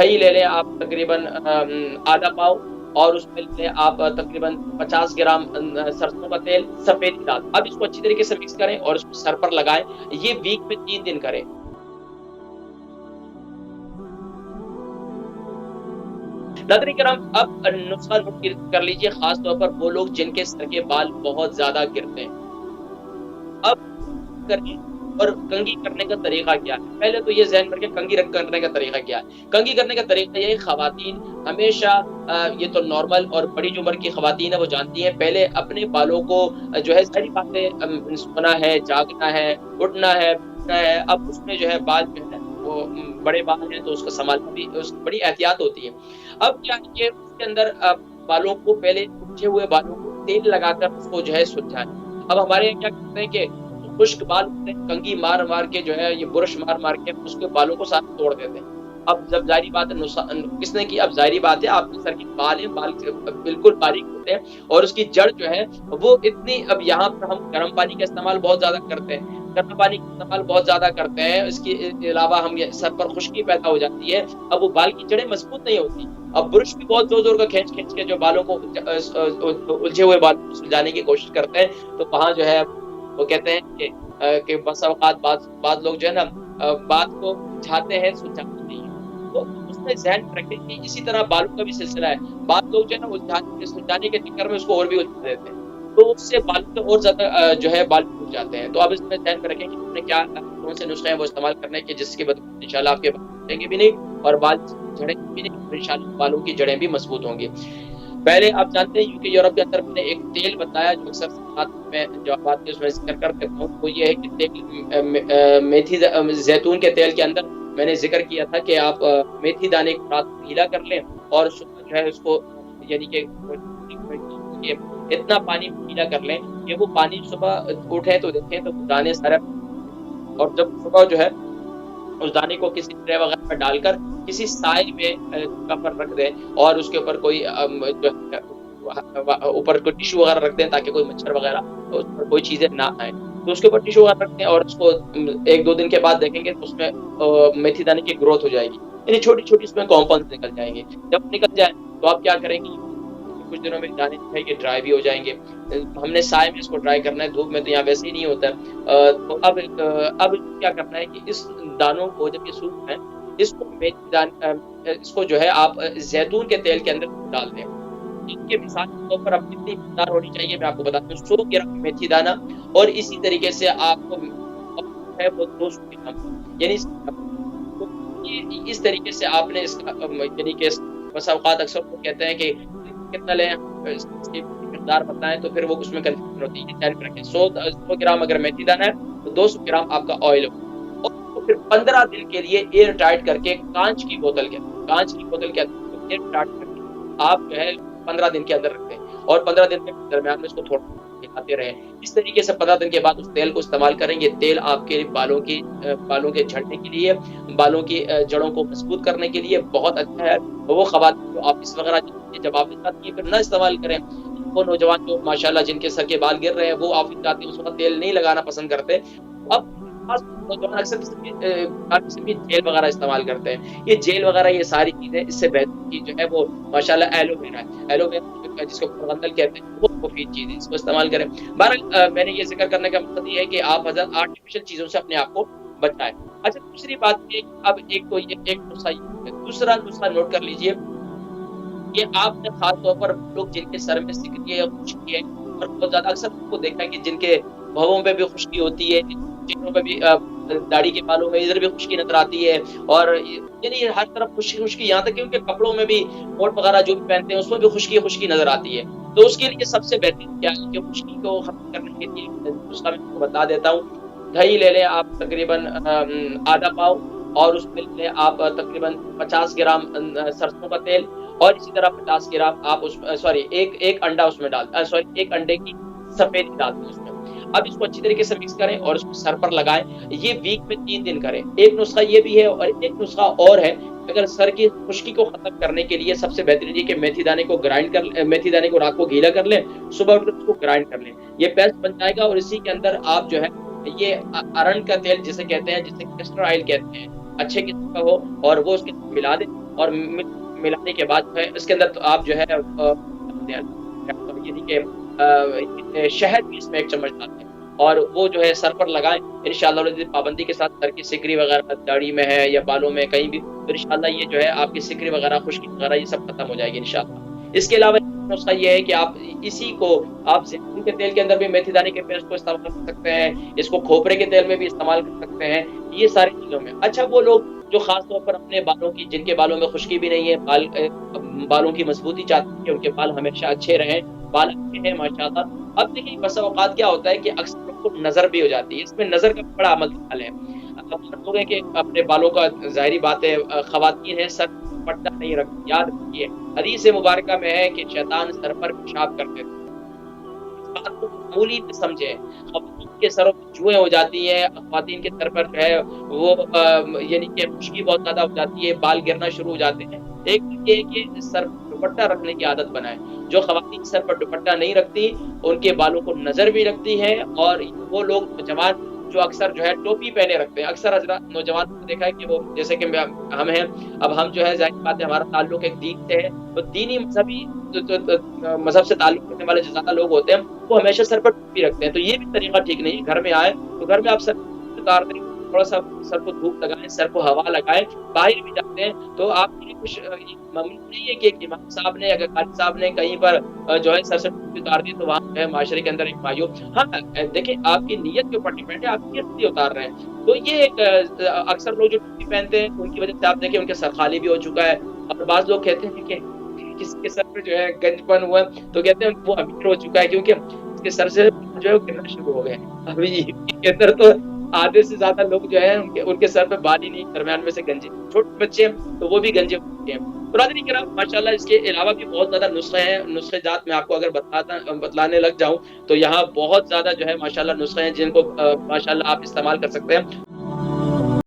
دہی لے لیں آپ تقریباً آدھا پاؤ، اور اس میں لے لیں آپ تقریباً 50 گرام سرسوں کا تیل، سفید دال۔ اب اس کو اچھی طریقے سے مکس کریں اور اس کو سر پر لگائیں، یہ ویک میں 3 دن کریں۔ ناظرین کرام، اب نسخہ نوٹ کر لیجئے، خاص طور پر وہ لوگ جن کے سر کے بال بہت زیادہ گرتے ہیں۔ اب کریں اور کنگھی کرنے کا طریقہ کیا ہے؟ پہلے تو یہ ذہن میں رکھیں کنگھی کرنے کا طریقہ کیا ہے؟ کنگھی کرنے کا طریقہ یہ ہے، خواتین ہمیشہ یہ تو نارمل اور بڑی جو عمر کی خواتین ہیں وہ جانتی ہیں، پہلے اپنے بالوں کو جو ہے ساری باتیں، سونا ہے، جاگنا ہے، اٹھنا ہے، بیٹھنا ہے، اب اس میں جو ہے بال جو ہے وہ بڑے بال ہیں تو اس کا سنبھالنا بھی اس کی بڑی احتیاط ہوتی ہے۔ اب کیا ہے کہ اس کے اندر بالوں کو پہلے اٹھے ہوئے بالوں کو تیل لگا کر اس کو جو ہے سلجھائیں۔ اب ہمارے یہاں کیا کرتے ہیں کہ خشک بال ہوتے ہیں، کنگھی مار مار کے جو ہے یہ برش مار مار کے اس کے بالوں کو ساتھ توڑ دیتے ہیں۔ اب جب ظاہری بات ہے کس نے کی، اب ظاہری بات ہے آپ کے سر کے بال ہیں، بال بالکل باریک ہوتے ہیں اور اس کی جڑ جو ہے وہ اتنی، اب یہاں پر ہم گرم پانی کا استعمال بہت زیادہ کرتے ہیں، گرم پانی کا استعمال بہت زیادہ کرتے ہیں، اس کے علاوہ ہم سر پر خشکی پیدا ہو جاتی ہے، اب وہ بال کی جڑیں مضبوط نہیں ہوتی۔ اب برش بھی بہت زور زور کا کھینچ کھینچ کے جو بالوں کو الجھے ہوئے بالوں کو سلجھانے کی کوشش کرتے ہیں، تو وہاں جو ہے وہ کہتے ہیں کہ بس اوقات بعض لوگ جو ہے نا بات کو جھاتے ہیں سلجھاتے نہیں ہیں۔ تو اس میں ذہن میں رکھیں کہ اسی طرح بالوں کا بھی سلسلہ ہے، بعض لوگ جو ہے نا سلجھانے کے چکر میں اس کو اور بھی الجھا دیتے ہیں، تو اس سے بالوں کے اور زیادہ جو ہے بال ٹوٹ جاتے ہیں۔ تو اب اس میں ذہن میں رکھیں کہ ہم نے کیا کون سے نسخے ہیں وہ استعمال کرنے کے، جس کی بدولت انشاءاللہ آپ کے بال ٹوٹیں گے بھی نہیں اور بال جھڑیں گے بھی نہیں، اور انشاءاللہ بالوں کی جڑیں بھی مضبوط ہوں گی۔ پہلے آپ جانتے ہیں یوکے یورپ کے اندر میں نے ایک تیل بتایا جو اکثر میں جو بات کی اس میں ذکر کر دیتا ہوں، وہ یہ ہے کہ تیل میتھی زیتون کے تیل کے اندر میں نے ذکر کیا تھا کہ آپ میتھی دانے کو رات کو گیلا کر لیں اور صبح جو ہے اس کو یعنی کہ اتنا پانی گیلا کر لیں کہ وہ پانی صبح اٹھے تو دیکھیں تو دانے سارے، اور جب صبح جو ہے اس دانے کو کسی ٹرے وغیرہ میں ڈال کر کسی سائے میں کور رکھ دیں اور اس کے اوپر کوئی اوپر کوئی ٹیشو وغیرہ رکھ دیں تاکہ کوئی مچھر وغیرہ اس پر کوئی چیزیں نہ آئیں، تو اس کے اوپر ٹیشو وغیرہ رکھ دیں اور اس کو 1-2 دن کے بعد دیکھیں گے تو اس میں میتھی دانے کی گروتھ ہو جائے گی، یعنی چھوٹی چھوٹی اس میں کمپاؤنڈز نکل جائیں گے۔ جب نکل جائیں تو آپ کیا کریں گے، کچھ دنوں میں دانے جو ہے یہ ڈرائی بھی ہو جائیں گے۔ ہم نے سائے میں اس کو ڈرائی کرنا ہے، دھوپ میں تو یہاں ویسے ہی نہیں ہوتا ہے۔ تو اب کیا کرنا ہے کہ اس دانوں کو جب یہ سوکھ جائیں اس کو جو ہے آپ زیتون کے تیل کے اندر ڈال دیں۔ ان کے مثال کے طور پر اب کتنی مقدار ہونی چاہیے میں آپ کو بتاتا ہوں، 100 گرام میتھی دانہ، اور اسی طریقے سے آپ کو ہے وہ 200 گرام، یعنی اس طریقے سے آپ نے اس کا یعنی کہ بس اوقات اکثر وہ کہتے ہیں کہ کتنا لیں اس کی مقدار بتائیں تو پھر وہ اس میں کنفیوژن ہوتی ہے، دھیان رکھیں 100 گرام اگر میتھی دانہ ہے تو 200 گرام آپ کا آئل ہو، اور پھر 15 دن کے لیے ایئر ٹائٹ کر کے کانچ کی بوتل کے اندر ایئر ٹائٹ کر کے آپ جو ہے 15 دن کے اندر رکھتے ہیں، اور 15 دن کے درمیان میں اس کو تھوڑا ہلاتے رہیں۔ اس طریقے سے 15 دن کے بعد اس تیل کو استعمال کریں گے۔ تیل آپ کے بالوں کے جھڑنے کے لیے، بالوں کی جڑوں کو مضبوط کرنے کے لیے بہت اچھا ہے۔ وہ خواتین جو آفس وغیرہ جب آفس جاتی ہیں پھر نہ استعمال کریں، وہ نوجوان جو ماشاءاللہ جن کے سر کے بال گر رہے ہیں وہ آفس جاتے ہیں اس وقت تیل نہیں لگانا پسند کرتے، اب اکثر جیل وغیرہ استعمال کرتے ہیں، یہ جیل وغیرہ یہ ساری چیزیں اس سے بہتر کی جو ہے وہ ماشاءاللہ ایلو ویرا ہے، ایلو ویرا جس کو پرغندل کہتے ہیں، وہ مفید چیز ہے، اس کو استعمال کریں۔ بہرحال میں نے یہ ذکر کرنے کا مقصد یہ ہے کہ آپ آرٹیفیشل چیزوں سے اپنے آپ کو بچائیں۔ اچھا دوسری بات یہ، اب ایک تو یہ ایک نسخہ ہے، دوسرا نسخہ نوٹ کر لیجئے کہ آپ نے خاص طور پر لوگ جن کے سر میں سکڑی ہے یا خشکی ہے، اور بہت زیادہ اکثر کو دیکھا ہے کہ جن کے بھووں پہ بھی خشکی ہوتی ہے، چہروں پہ بھی داڑھی کے بالوں میں ادھر بھی خشکی نظر آتی ہے، اور یعنی ہر طرف خشکی یہاں تک کہ ان کے کپڑوں میں بھی کوٹ وغیرہ جو بھی پہنتے ہیں اس میں بھی خشکی نظر آتی ہے، تو اس کے لیے سب سے بہترین کیا ہے کہ خشکی کو ختم کرنے کے لیے نسخہ میں آپ کو بتا دیتا ہوں۔ دہی لے لیں آپ تقریباً آدھا پاؤ، اور اس میں لے لیں آپ تقریباً 50 گرام سرسوں کا تیل، اور اسی طرح 50 گرام آپ اس ایک انڈا اس میں ایک انڈے کی سفید ڈال دیں اس میں۔ اب اس کو اچھی طریقے سے مکس کریں اور اس کو سر پر لگائیں، یہ ویک میں 3 دن کریں۔ ایک نسخہ یہ بھی ہے اور ایک نسخہ اور ہے، اگر سر کی خشکی کو ختم کرنے کے لیے سب سے بہترین یہ کہ میتھی دانے کو رات کو گیلا کر لیں، صبح اٹھ کر اس کو گرائنڈ کر لیں، یہ پیسٹ بن جائے گا، اور اسی کے اندر آپ جو ہے یہ ارنڈ کا تیل جسے کہتے ہیں، جسے کیسٹر آئل کہتے ہیں، اچھے قسم کا ہو، اور وہ اس کے ملا دیں اور ملانے کے بعد جو ہے اس کے اندر تو آپ جو ہے یعنی کہ شہد بھی اس میں 1 چمچ ڈالتے ہیں اور وہ جو ہے سر پر لگائیں انشاءاللہ العزیز، پابندی کے ساتھ سر کی سکری وغیرہ داڑھی میں ہے یا بالوں میں کہیں بھی، تو انشاءاللہ یہ جو ہے آپ کی سکری وغیرہ خشکی وغیرہ یہ سب ختم ہو جائے گی انشاءاللہ۔ اس کے علاوہ نسخہ یہ ہے کہ آپ اسی کو آپ زیتون کے تیل کے اندر بھی میتھی دانے کے پیسٹ کو استعمال کر سکتے ہیں، اس کو کھوپرے کے تیل میں بھی استعمال کر سکتے ہیں، یہ ساری چیزوں میں۔ اچھا وہ لوگ جو خاص طور پر اپنے بالوں کی، جن کے بالوں میں خشکی بھی نہیں ہے، بالوں کی مضبوطی چاہتے ہیں کہ ان کے بال ہمیشہ اچھے رہیں، بال اچھے ہیں ماشاءاللہ۔ اب دیکھیے بسا اوقات کیا ہوتا ہے کہ اکثر لوگ کو نظر بھی ہو جاتی ہے، اس میں نظر کا بڑا عمل دخل ہے۔ اب لوگ ہیں کہ اپنے بالوں کا ظاہری بات ہے، خواتین ہیں سر پٹا نہیں رکھتی، یاد رکھیے حدیث مبارکہ میں ہے کہ شیطان سر پر پیشاب کرتے تھے، اس بات کو معمولی نہ سمجھیں۔ خواتین کے سروں پہ جوئیں ہو جاتی ہیں، خواتین کے سر پر جو ہے وہ یعنی کہ خشکی بہت زیادہ ہو جاتی ہے، بال گرنا شروع ہو جاتے ہیں۔ ایک یہ ہے کہ سر پر دوپٹہ رکھنے کی عادت بنائیں۔ جو خواتین سر پر دوپٹہ نہیں رکھتی ان کے بالوں کو نظر بھی رکھتی ہے، اور وہ لوگ نوجوان جو اکثر جو ہے ٹوپی پہنے رکھتے ہیں، اکثر حضرات نوجوان کو دیکھا ہے کہ وہ جیسے کہ ہم ہیں، اب ہم جو ہے ظاہر بات ہے ہمارا تعلق ایک دین سے ہے، تو دینی مذہبی مذہب سے تعلق رکھنے والے جو زیادہ لوگ ہوتے ہیں وہ ہمیشہ سر پر ٹوپی رکھتے ہیں، تو یہ بھی طریقہ ٹھیک نہیں ہے۔ گھر میں آئے تو گھر میں آپ سر اتار دیں، تھوڑا سا سر کو دھوپ لگائیں، سر کو ہوا لگائیں، باہر بھی جاتے ہیں تو آپ کے لیے کچھ ممنوع نہیں ہے کہ امام صاحب نے اگر قاری صاحب نے کہیں پر جو ہے سر سے ٹوپی اتار دی تو وہاں جو ہے معاشرے کے اندر ایک مایوب، ہاں دیکھیں آپ کی نیت کے اوپر ڈیپینڈ ہے، آپ کی نیت سے اتار رہے ہیں، تو یہ ایک اکثر لوگ جو ٹوپی پہنتے ہیں ان کی وجہ سے آپ دیکھیں ان کے سر خالی بھی ہو چکا ہے، اور بعض لوگ کہتے ہیں کہ کسی کے سر پہ جو ہے گنج پن ہوا ہے تو کہتے ہیں وہ امیر ہو چکا ہے، کیونکہ اس کے سر سے جو ہے وہ گرنا شروع ہو گئے۔ ابھی کے اندر تو آدھے سے زیادہ لوگ جو ہیں ان کے سر پہ بال ہی نہیں، درمیان میں سے گنجے، چھوٹے بچے ہیں تو وہ بھی گنجے ہو چکے ہیں۔ برادری کرام ماشاءاللہ اس کے علاوہ بھی بہت زیادہ نسخے ہیں، نسخے جات میں آپ کو اگر بتلانے لگ جاؤں تو یہاں بہت زیادہ جو ہے ماشاءاللہ نسخے ہیں جن کو ماشاءاللہ آپ استعمال کر سکتے ہیں۔